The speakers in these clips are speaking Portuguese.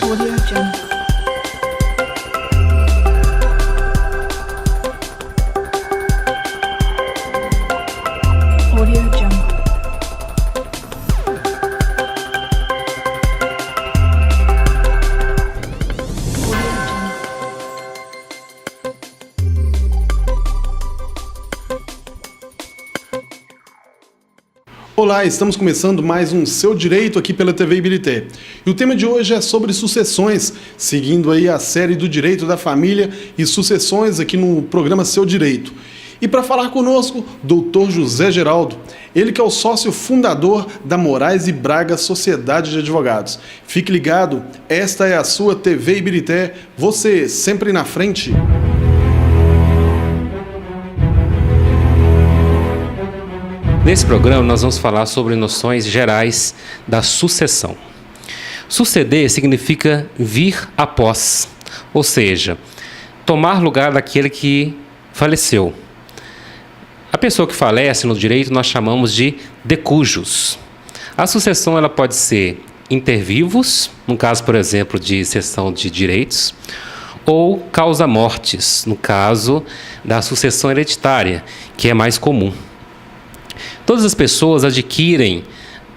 Audio Jungle. Audio Jungle. Olá, estamos começando mais um Seu Direito aqui pela TV Ibirité. E o tema de hoje é sobre sucessões, seguindo aí a série do Direito da Família e sucessões aqui no programa Seu Direito. E para falar conosco, Dr. José Geraldo, ele que é o sócio fundador da Moraes e Braga Sociedade de Advogados. Fique ligado, esta é a sua TV Ibirité, você sempre na frente. Nesse programa nós vamos falar sobre noções gerais da sucessão. Suceder significa vir após, ou seja, tomar lugar daquele que faleceu. A pessoa que falece no direito nós chamamos de decujus. A sucessão ela pode ser inter vivos, no caso, por exemplo, de cessão de direitos, ou causa mortis, no caso da sucessão hereditária, que é mais comum. Todas as pessoas adquirem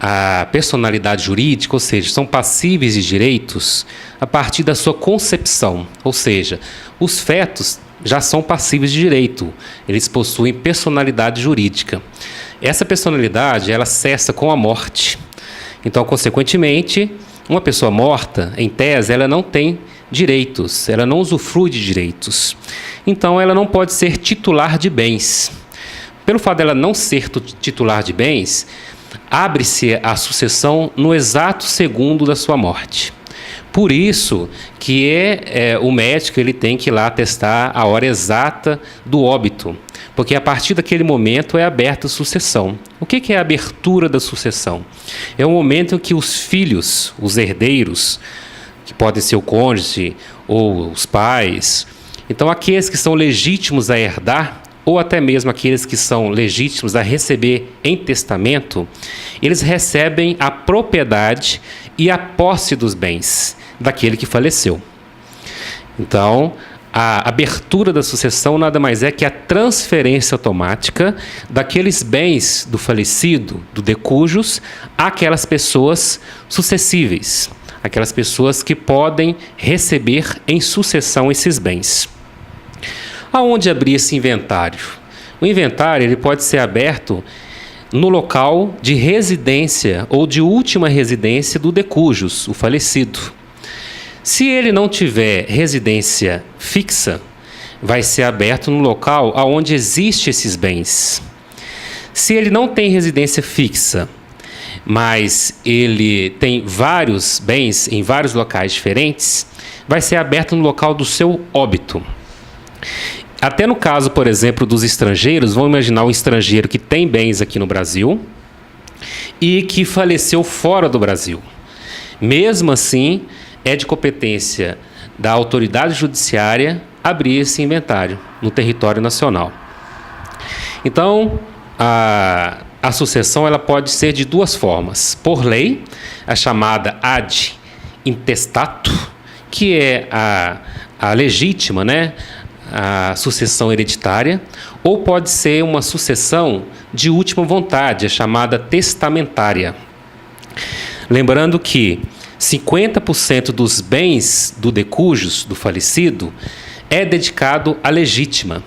a personalidade jurídica, ou seja, são passíveis de direitos a partir da sua concepção, ou seja, os fetos já são passíveis de direito, eles possuem personalidade jurídica. Essa personalidade, ela cessa com a morte. Então, consequentemente, uma pessoa morta, em tese, ela não tem direitos, ela não usufrui de direitos. Então, ela não pode ser titular de bens. Pelo fato dela não ser titular de bens, abre-se a sucessão no exato segundo da sua morte. Por isso que o médico ele tem que ir lá atestar a hora exata do óbito, porque a partir daquele momento é aberta a sucessão. O que é a abertura da sucessão? É o momento em que os filhos, os herdeiros, que podem ser o cônjuge ou os pais, então aqueles que são legítimos a herdar, ou até mesmo aqueles que são legítimos a receber em testamento, eles recebem a propriedade e a posse dos bens daquele que faleceu. Então, a abertura da sucessão nada mais é que a transferência automática daqueles bens do falecido, do decujus, àquelas pessoas sucessíveis, aquelas pessoas que podem receber em sucessão esses bens. Aonde abrir esse inventário? O inventário ele pode ser aberto no local de residência ou de última residência do decujus, o falecido. Se ele não tiver residência fixa, vai ser aberto no local onde existem esses bens. Se ele não tem residência fixa, mas ele tem vários bens em vários locais diferentes, vai ser aberto no local do seu óbito. Até no caso, por exemplo, dos estrangeiros, vamos imaginar um estrangeiro que tem bens aqui no Brasil e que faleceu fora do Brasil. Mesmo assim, é de competência da autoridade judiciária abrir esse inventário no território nacional. Então, a sucessão ela pode ser de duas formas. Por lei, a chamada ad intestato, que é a legítima, né? A sucessão hereditária, ou pode ser uma sucessão de última vontade, a chamada testamentária. Lembrando que 50% dos bens do decujus, do falecido, é dedicado à legítima,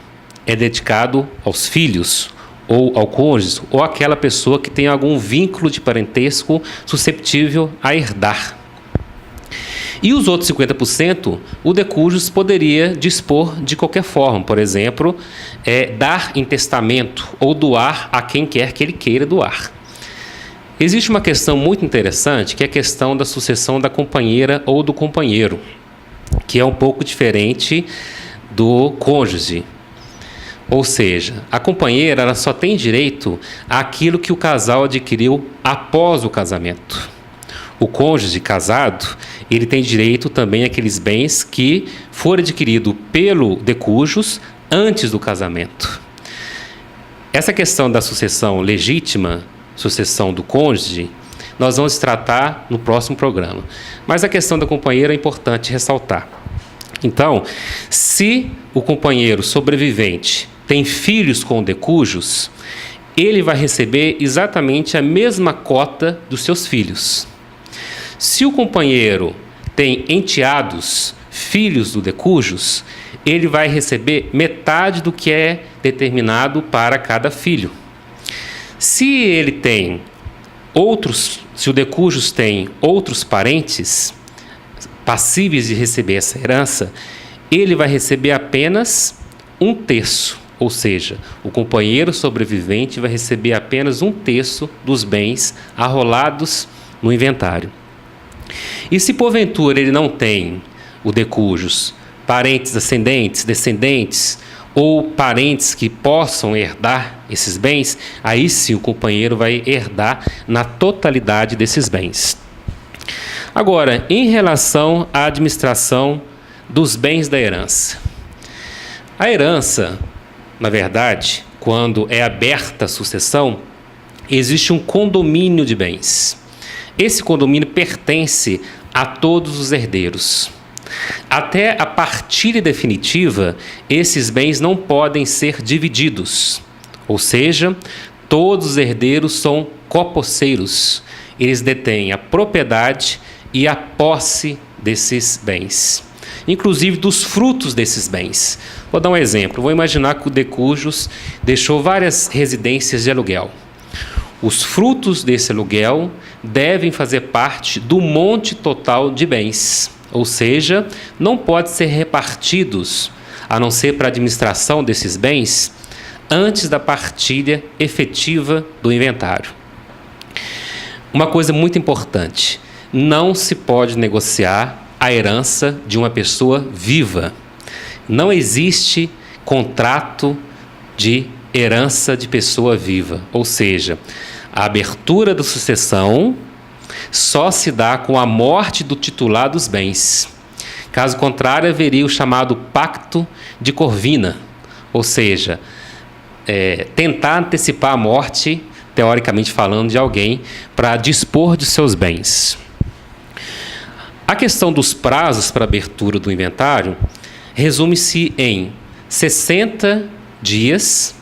é dedicado aos filhos, ou ao cônjuge, ou àquela pessoa que tem algum vínculo de parentesco susceptível a herdar. E os outros 50%, o decujus poderia dispor de qualquer forma, por exemplo, dar em testamento ou doar a quem quer que ele queira doar. Existe uma questão muito interessante, que é a questão da sucessão da companheira ou do companheiro, que é um pouco diferente do cônjuge. Ou seja, a companheira ela só tem direito àquilo que o casal adquiriu após o casamento. O cônjuge casado, ele tem direito também àqueles bens que foram adquiridos pelo decujus antes do casamento. Essa questão da sucessão legítima, sucessão do cônjuge, nós vamos tratar no próximo programa. Mas a questão da companheira é importante ressaltar. Então, se o companheiro sobrevivente tem filhos com decujos, ele vai receber exatamente a mesma cota dos seus filhos. Se o companheiro tem enteados, filhos do decujos, ele vai receber metade do que é determinado para cada filho. Se ele tem se o decujus tem outros parentes passíveis de receber essa herança, ele vai receber apenas 1/3, ou seja, o companheiro sobrevivente vai receber apenas 1/3 dos bens arrolados no inventário. E se porventura ele não tem o decujus, parentes ascendentes, descendentes ou parentes que possam herdar esses bens, aí sim o companheiro vai herdar na totalidade desses bens. Agora, em relação à administração dos bens da herança. A herança, na verdade, quando é aberta a sucessão, existe um condomínio de bens. Esse condomínio pertence a todos os herdeiros. Até a partilha definitiva, esses bens não podem ser divididos. Ou seja, todos os herdeiros são coposseiros. Eles detêm a propriedade e a posse desses bens, inclusive dos frutos desses bens. Vou dar um exemplo. Vou imaginar que o decujus deixou várias residências de aluguel. Os frutos desse aluguel devem fazer parte do monte total de bens, ou seja, não podem ser repartidos, a não ser para a administração desses bens, antes da partilha efetiva do inventário. Uma coisa muito importante: não se pode negociar a herança de uma pessoa viva. Não existe contrato de herança de pessoa viva, ou seja, a abertura da sucessão só se dá com a morte do titular dos bens. Caso contrário, haveria o chamado pacto de Corvina, ou seja, tentar antecipar a morte, teoricamente falando, de alguém para dispor de seus bens. A questão dos prazos para abertura do inventário resume-se em 60 dias,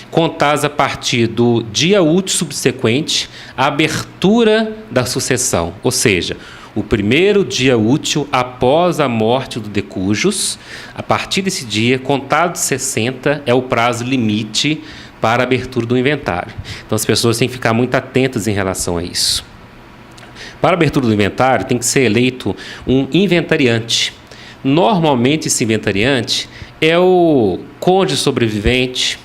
contados a partir do dia útil subsequente à abertura da sucessão, ou seja, o primeiro dia útil após a morte do decujus. A partir desse dia, contado 60, é o prazo limite para a abertura do inventário. Então as pessoas têm que ficar muito atentas em relação a isso. Para a abertura do inventário, tem que ser eleito um inventariante. Normalmente, esse inventariante é o cônjuge sobrevivente,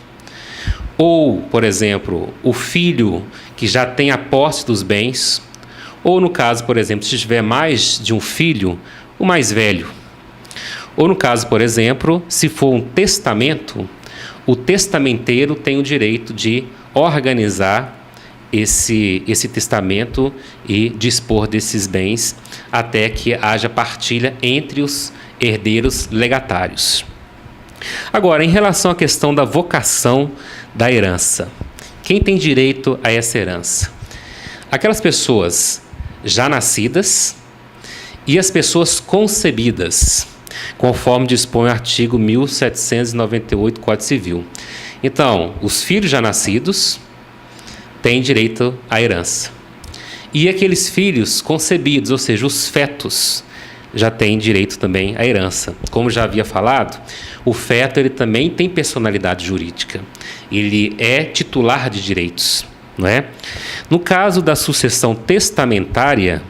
ou, por exemplo, o filho que já tem a posse dos bens, ou no caso, por exemplo, se tiver mais de um filho, o mais velho. Ou no caso, por exemplo, se for um testamento, o testamenteiro tem o direito de organizar esse testamento e dispor desses bens até que haja partilha entre os herdeiros legatários. Agora, em relação à questão da vocação da herança, quem tem direito a essa herança? Aquelas pessoas já nascidas e as pessoas concebidas, conforme dispõe o artigo 1798 do Código Civil. Então, os filhos já nascidos têm direito à herança. E aqueles filhos concebidos, ou seja, os fetos, já têm direito também à herança. Como já havia falado, o feto ele também tem personalidade jurídica. Ele é titular de direitos, não é? No caso da sucessão testamentária,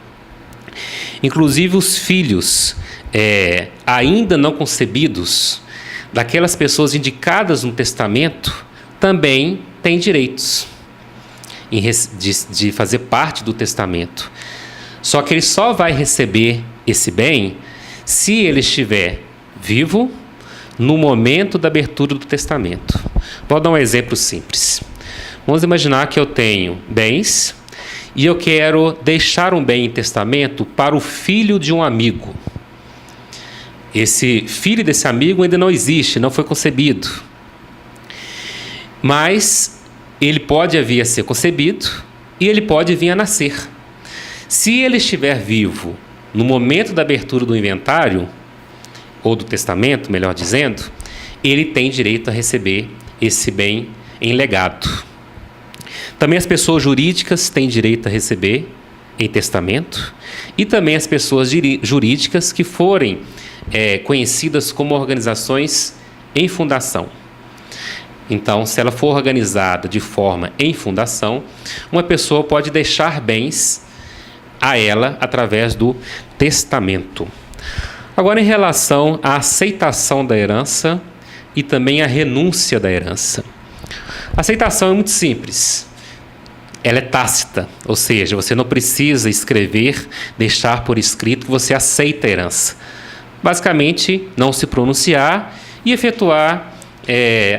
inclusive os filhos ainda não concebidos, daquelas pessoas indicadas no testamento, também têm direitos de fazer parte do testamento. Só que ele só vai receber esse bem se ele estiver vivo no momento da abertura do testamento. Vou dar um exemplo simples. Vamos imaginar que eu tenho bens e eu quero deixar um bem em testamento para o filho de um amigo. Esse filho desse amigo ainda não existe, não foi concebido. Mas ele pode vir a ser concebido e ele pode vir a nascer. Se ele estiver vivo no momento da abertura do inventário, ou do testamento, melhor dizendo, ele tem direito a receber esse bem em legado. Também as pessoas jurídicas têm direito a receber em testamento, e também as pessoas jurídicas que forem conhecidas como organizações em fundação. Então, se ela for organizada de forma em fundação, uma pessoa pode deixar bens a ela através do testamento. Agora, em relação à aceitação da herança e também à renúncia da herança. A aceitação é muito simples. Ela é tácita, ou seja, você não precisa escrever, deixar por escrito que você aceita a herança. Basicamente, não se pronunciar e efetuar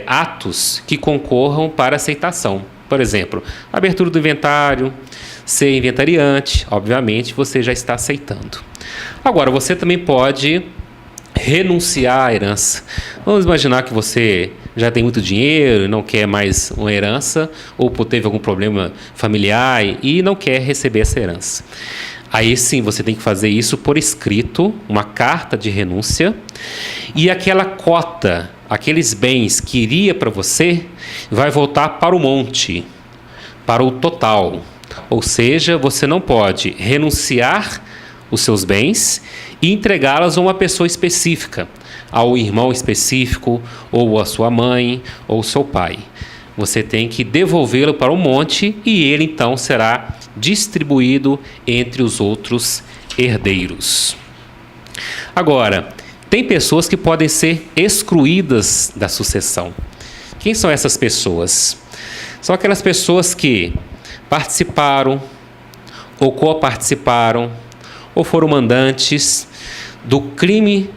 atos que concorram para aceitação. Por exemplo, abertura do inventário, ser inventariante, obviamente você já está aceitando. Agora, você também pode renunciar à herança. Vamos imaginar que você já tem muito dinheiro e não quer mais uma herança, ou teve algum problema familiar e não quer receber essa herança. Aí sim, você tem que fazer isso por escrito, uma carta de renúncia, e aquela cota, aqueles bens que iria para você, vai voltar para o monte, para o total. Ou seja, você não pode renunciar os seus bens e entregá-los a uma pessoa específica, ao irmão específico, ou a sua mãe, ou seu pai. Você tem que devolvê-lo para o monte e ele então será distribuído entre os outros herdeiros. Agora, tem pessoas que podem ser excluídas da sucessão. Quem são essas pessoas? São aquelas pessoas que participaram ou coparticiparam ou foram mandantes do crime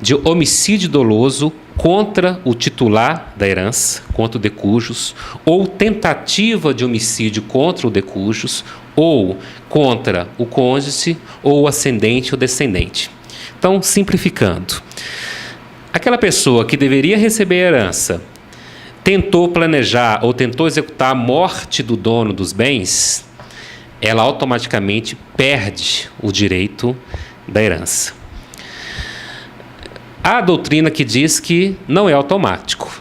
de homicídio doloso contra o titular da herança, contra o de cujus, ou tentativa de homicídio contra o de cujus, ou contra o cônjuge, ou o ascendente ou descendente. Então, simplificando, aquela pessoa que deveria receber a herança tentou planejar ou tentou executar a morte do dono dos bens, ela automaticamente perde o direito da herança. Há a doutrina que diz que não é automático.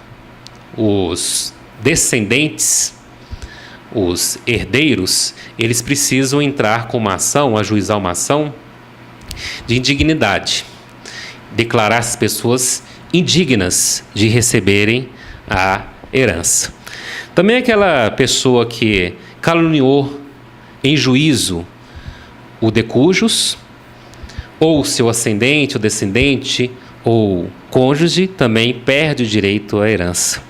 Os descendentes, os herdeiros, eles precisam entrar com uma ação, ajuizar uma ação de indignidade, declarar as pessoas indignas de receberem a herança. Também aquela pessoa que caluniou em juízo o de cujus, ou seu ascendente ou descendente, ou cônjuge, também perde o direito à herança.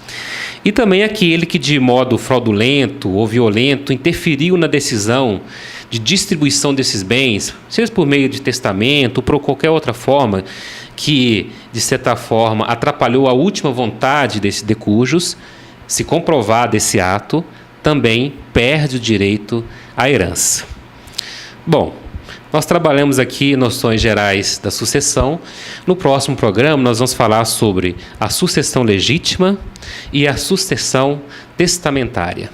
E também aquele que de modo fraudulento ou violento interferiu na decisão de distribuição desses bens, seja por meio de testamento ou por qualquer outra forma, que de certa forma atrapalhou a última vontade desse de cujus, se comprovado esse ato, também perde o direito à herança. Bom, nós trabalhamos aqui noções gerais da sucessão. No próximo programa, nós vamos falar sobre a sucessão legítima e a sucessão testamentária.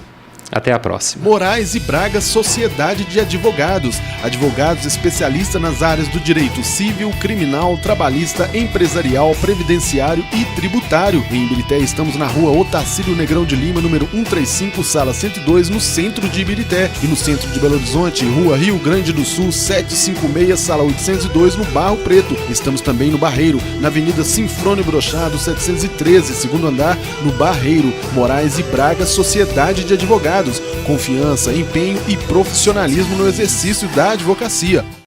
Até a próxima. Moraes e Braga Sociedade de Advogados. Advogados especialistas nas áreas do direito civil, criminal, trabalhista, empresarial, previdenciário e tributário. Em Ibirité estamos na rua Otacílio Negrão de Lima, número 135, sala 102, no centro de Ibirité. E no centro de Belo Horizonte, rua Rio Grande do Sul, 756, sala 802, no Barro Preto. Estamos também no Barreiro, na Avenida Sinfrônio Brochado, 713, segundo andar, no Barreiro. Moraes e Braga Sociedade de Advogados. Confiança, empenho e profissionalismo no exercício da advocacia.